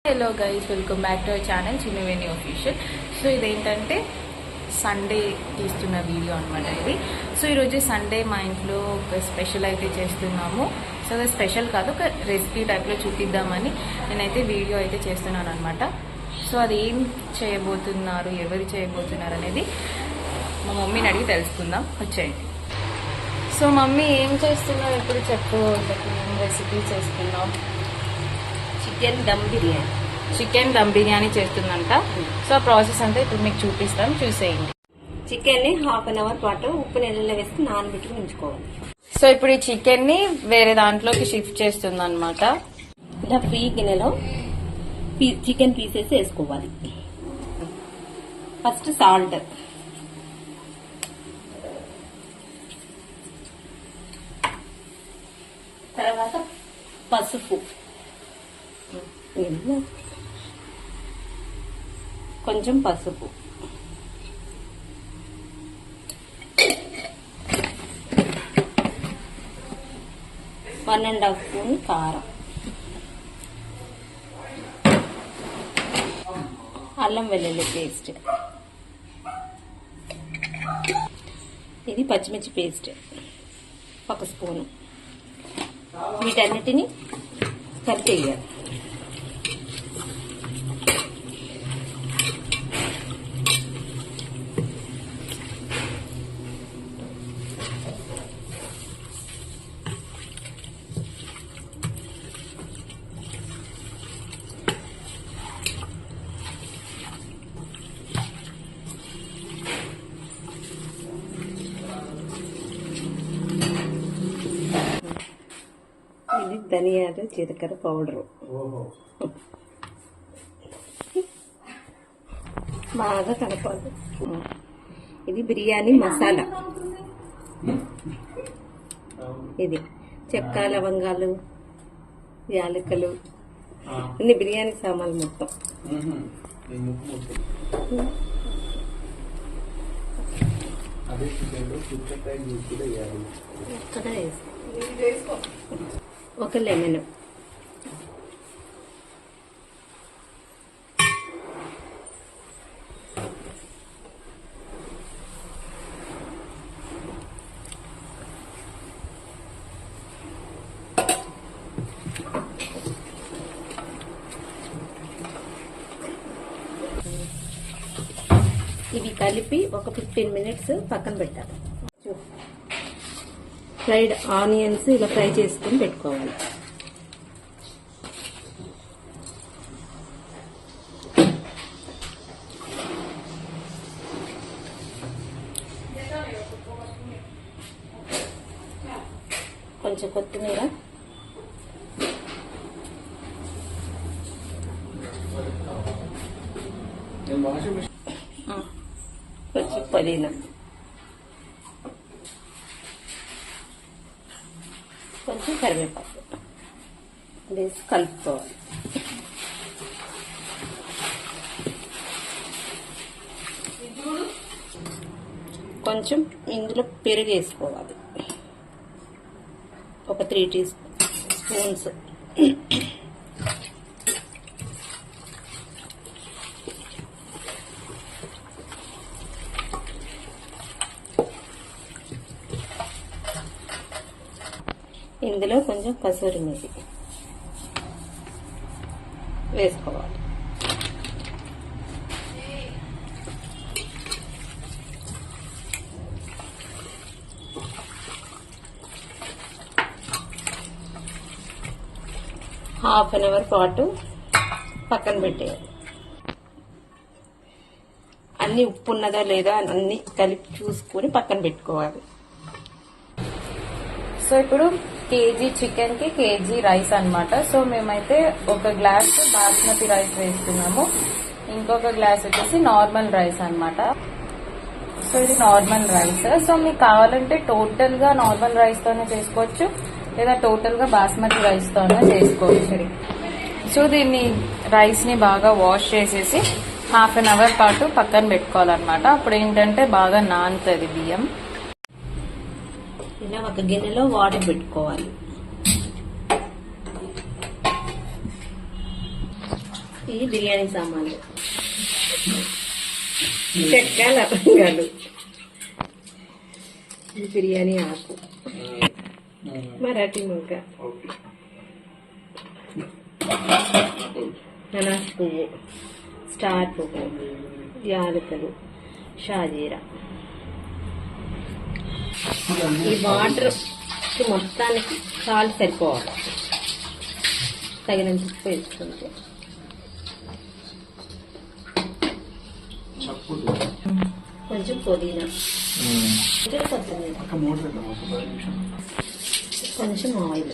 Hello guys, welcome back to our channel Chinnaveni official. So ఇదేంటంటే Sunday తీస్తున్న video అనమాట ఇది. సో ఈరోజు సండే మా ఇంట్లో ఒక స్పెషల్ అయితే చేస్తున్నాము. సో అది స్పెషల్ కాదు, ఒక రెసిపీ టైప్లో చూపిద్దామని నేనైతే వీడియో అయితే చేస్తున్నాను అనమాట. సో అది ఏం చేయబోతున్నారు, ఎవరు చేయబోతున్నారు అనేది మా మమ్మీని అడిగి తెలుసుకుందాం, వచ్చేయండి. సో మమ్మీ ఏం చేస్తున్నావు ఇప్పుడు చెప్పు, రెసిపీ చేస్తున్నావు? చికెన్ దమ్ బిర్యానీ చేస్తుందంట. సో ఆ ప్రాసెస్ అంతా ఇప్పుడు మీకు చూపిస్తాం, చూసేయండి. చికెన్ ని హాఫ్ అన్ అవర్ పాటు ఉప్పు నీళ్ళలో వేసి నానబెట్టి ఉంచుకోవాలి. సో ఇప్పుడు ఈ చికెన్ ని వేరే దాంట్లోకి షిఫ్ట్ చేస్తుంది అనమాట. ఇలా ఫ్రీ గిన్నెలో చికెన్ పీసెస్ వేసుకోవాలి. ఫస్ట్ సాల్ట్, తర్వాత పసుపు, కొంచెం పసుపు, వన్ అండ్ హాఫ్ స్పూన్ కారం, అల్లం వెల్లుల్లి పేస్ట్, ఇది పచ్చిమిర్చి పేస్ట్ ఒక స్పూను. వీటన్నిటిని కలిపేయాలి. ఇది ధనియాలు జీలకర్ర పౌడరు బాగా కలపాలి. ఇది బిర్యానీ మసాలా, ఇది చెక్క, లవంగాలు, యాలకులు, అన్ని బిర్యానీ సామాన్లు మొత్తం. ఒక లెమన్, ఇవి కలిపి ఒక 15 మినిట్స్ పక్కన పెట్టాలి. ఫ్రైడ్ ఆనియన్స్ ఇలా ఫ్రై చేసుకుని పెట్టుకోవాలి. కొంచెం కొత్తిమీర, కొంచెం పుదీనా, కొంచెం కరివేపాకు వేసి కలుపుకోవాలి. కొంచెం ఇందులో పెరుగు వేసుకోవాలి, ఒక 3 టీ స్పూన్స్. ఇందులో కొంచెం కసూరి మేతి వేసుకోవాలి. హాఫ్ అన్ అవర్ పాటు పక్కన పెట్టేయాలి. అన్ని ఉప్పు ఉన్నదా లేదా అన్ని కలిపి చూసుకొని పక్కన పెట్టుకోవాలి. సో ఇప్పుడు కేజీ చికెన్ కి కేజీ రైస్ అనమాట. సో మేమైతే ఒక గ్లాస్ బాస్మతి రైస్ వేస్తున్నాము, ఇంకొక గ్లాస్ వచ్చేసి నార్మల్ రైస్ అనమాట. సో ఇది నార్మల్ రైస్. సో మీకు కావాలంటే టోటల్ గా నార్మల్ రైస్ తోనే చేసుకోవచ్చు, లేదా టోటల్ గా బాస్మతి రైస్ తోనే చేసుకోవచ్చు. సో దీన్ని రైస్ ని బాగా వాష్ చేసేసి హాఫ్ అన్ అవర్ పాటు పక్కన పెట్టుకోవాలన్నమాట. అప్పుడు ఏంటంటే బాగా నానుతుంది బియ్యం. ఇలా ఒక గిన్నెలో వాటర్ పెట్టుకోవాలి. ఈ బిర్యానీ సామాన్లు, చెక్క, లవంగాలు, ఈ బిర్యానీ ఆకు, మరాఠీ మొగ్గ, అనాస పువ్వు, స్టార్ పువ్వు, యాలకులు, షాజీరా. ఈ వాటర్ మొత్తానికి సాల్ట్ సరిపోవాలి. తగినంత ఉప్పు వేసుకుంటే కొంచెం పుదీనా, కొంచెం కొత్తిమీర, కొంచెం ఆయిల్,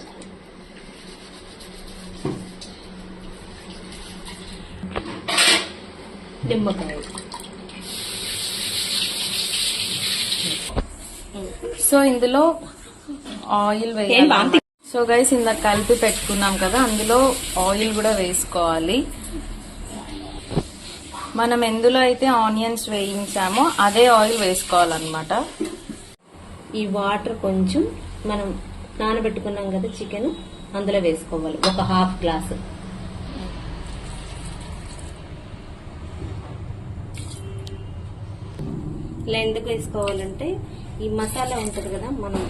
నిమ్మకాయ. సో ఇందులో ఆయిల్ వేయాలి. సో గైస్ ఇందాక కలిపి పెట్టుకున్నాం కదా, అందులో ఆయిల్ కూడా వేసుకోవాలి. మనం ఎందులో అయితే ఆనియన్స్ వేయించామో అదే ఆయిల్ వేసుకోవాలన్నమాట. ఈ వాటర్ కొంచెం మనం నానబెట్టుకున్నాం కదా చికెన్, అందులో వేసుకోవాలి. ఒక హాఫ్ గ్లాసు. ఇలా ఎందుకు వేసుకోవాలంటే ఈ మసాలా ఉంటుంది కదా మనం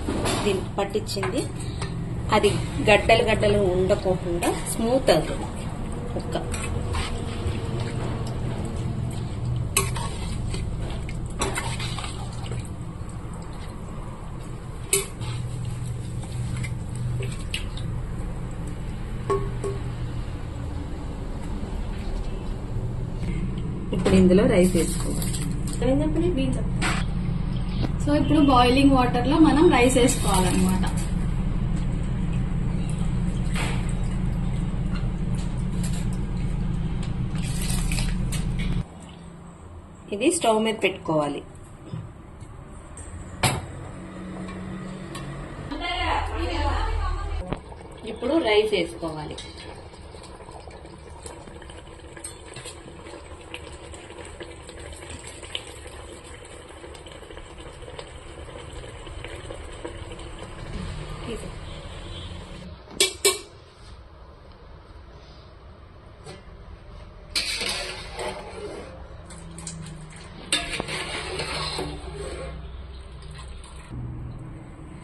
దీనికి పట్టించింది, అది గడ్డలు గడ్డలు ఉండకోకుండా స్మూత్ అవుతుంది ముక్క. ఇప్పుడు ఇందులో రైస్ వేసుకోవాలి. సో ఇప్పుడు బాయిలింగ్ వాటర్ లో మనం రైస్ వేసుకోవాలన్నమాట. ఇది స్టవ్ మీద పెట్టుకోవాలి. ఇప్పుడు రైస్ వేసుకోవాలి.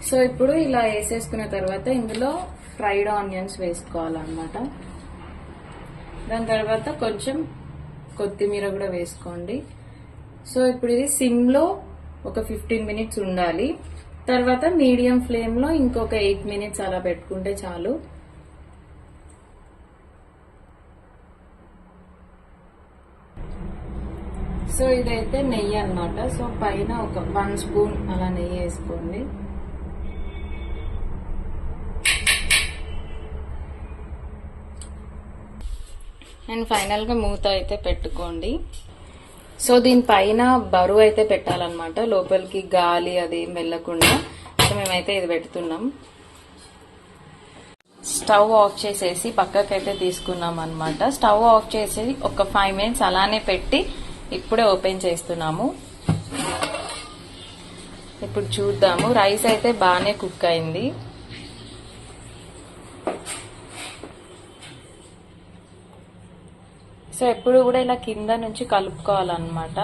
సో ఇప్పుడు ఇలా వేసేసుకున్న తర్వాత ఇందులో ఫ్రైడ్ ఆనియన్స్ వేసుకోవాలన్నమాట. దాని తర్వాత కొంచెం కొత్తిమీర కూడా వేసుకోండి. సో ఇప్పుడు ఇది సిమ్ లో ఒక 15 మినిట్స్ ఉండాలి. తర్వాత మీడియం ఫ్లేమ్ లో ఇంకొక 8 మినిట్స్ అలా పెట్టుకుంటే చాలు. సో ఇదైతే నెయ్యి అన్నమాట. సో పైన ఒక 1 స్పూన్ అలా నెయ్యి వేసుకోండి. అండ్ ఫైనల్ గా మూత అయితే పెట్టుకోండి. సో దీనిపైన బరువు అయితే పెట్టాలన్నమాట, లోపలికి గాలి అదేం వెళ్ళకుండా. సో మేమైతే ఇది పెడుతున్నాం. స్టవ్ ఆఫ్ చేసేసి పక్కకైతే తీసుకున్నాం అన్నమాట. స్టవ్ ఆఫ్ చేసి ఒక 5 మినిట్స్ అలానే పెట్టి ఇప్పుడే ఓపెన్ చేస్తున్నాము. ఇప్పుడు చూద్దాము. రైస్ అయితే బాగానే కుక్ అయింది. సో ఎప్పుడు కూడా ఇలా కింద నుంచి కలుపుకోవాలన్నమాట.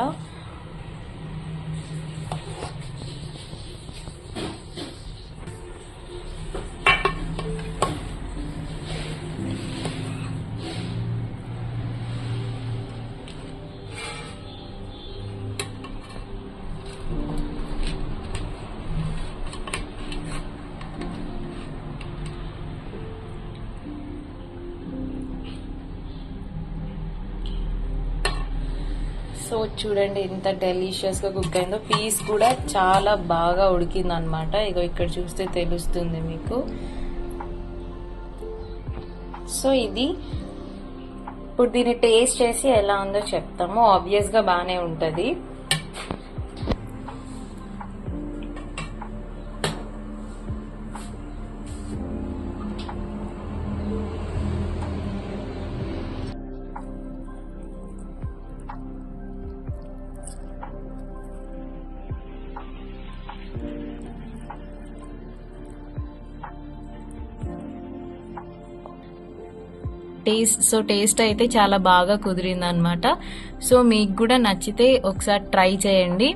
సో చూడండి ఎంత డెలిషియస్ గా కుక్ అయిందో. పీస్ కూడా చాలా బాగా ఉడికింది అనమాట. ఇగో ఇక్కడ చూస్తే తెలుస్తుంది మీకు. సో ఇది ఇప్పుడు దీన్ని టేస్ట్ చేసి ఎలా ఉందో చెప్తాము. ఆబ్వియస్ గా బాగానే ఉంటది. టేస్ట్ అయితే చాలా బాగా కుదిరింది అనమాట. సో మీకు కూడా నచ్చితే ఒకసారి ట్రై చేయండి.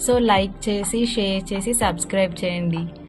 సో లైక్ చేసి, షేర్ చేసి, సబ్స్క్రైబ్ చేయండి.